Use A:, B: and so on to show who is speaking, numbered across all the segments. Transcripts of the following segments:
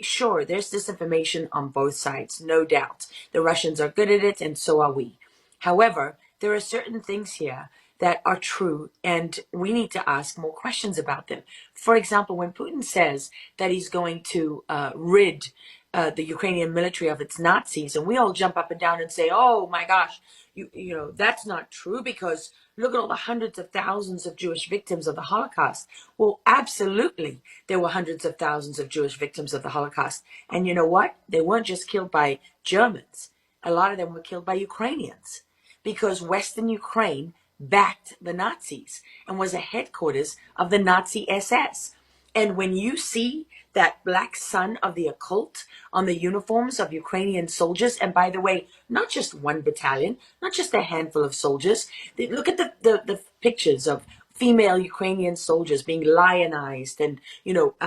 A: sure, there's disinformation on both sides, no doubt. The Russians are good at it, and so are we. However, there are certain things here that are true, and we need to ask more questions about them. For example, when Putin says that he's going to rid the Ukrainian military of its Nazis, and we all jump up and down and say, "Oh my gosh, you know that's not true because look at all the hundreds of thousands of Jewish victims of the Holocaust." Well, absolutely, there were hundreds of thousands of Jewish victims of the Holocaust, and you know what? They weren't just killed by Germans. A lot of them were killed by Ukrainians, because Western Ukraine backed the Nazis and was a headquarters of the Nazi SS. And when you see that black sun of the occult on the uniforms of Ukrainian soldiers, and by the way, not just one battalion, not just a handful of soldiers, look at the pictures of female Ukrainian soldiers being lionized and,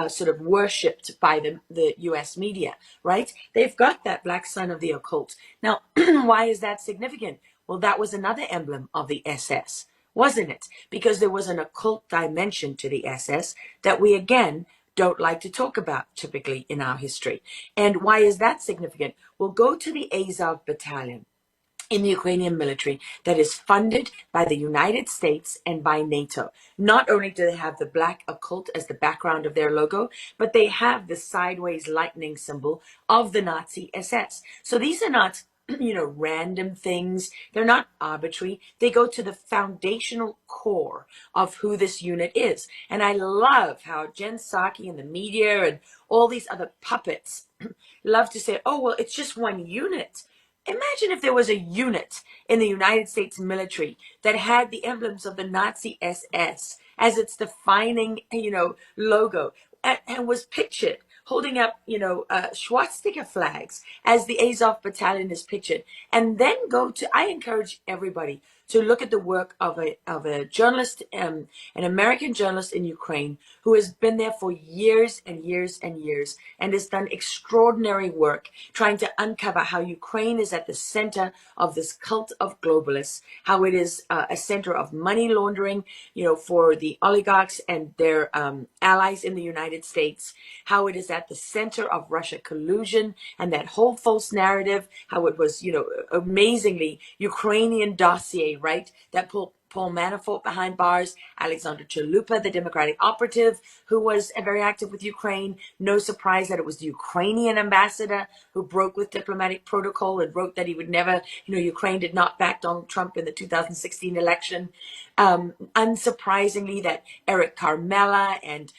A: sort of worshipped by the US media, right? They've got that black sun of the occult. Now, why is that significant? Well, that was another emblem of the SS, wasn't it? Because there was an occult dimension to the SS that we, again, don't like to talk about typically in our history. And why is that significant? Well, go to the Azov battalion in the Ukrainian military that is funded by the United States and by NATO. Not only do they have the black occult as the background of their logo, but they have the sideways lightning symbol of the Nazi SS. So these are not random things. They're not arbitrary. They go to the foundational core of who this unit is. And I love how Jen Psaki and the media and all these other puppets love to say, oh, well, it's just one unit. Imagine if there was a unit in the United States military that had the emblems of the Nazi SS as its defining, logo and was pictured holding up, swastika flags as the Azov battalion is pictured. And then I encourage everybody to look at the work of a journalist, an American journalist in Ukraine who has been there for years and years and years and has done extraordinary work trying to uncover how Ukraine is at the center of this cult of globalists, how it is a center of money laundering, for the oligarchs and their allies in the United States, how it is at the center of Russia collusion and that whole false narrative, how it was, amazingly Ukrainian dossier, right? That Paul Manafort behind bars, Alexander Chalupa, the Democratic operative, who was very active with Ukraine. No surprise that it was the Ukrainian ambassador who broke with diplomatic protocol and wrote that he would never, Ukraine did not back Donald Trump in the 2016 election. Unsurprisingly, that Eric Carmela and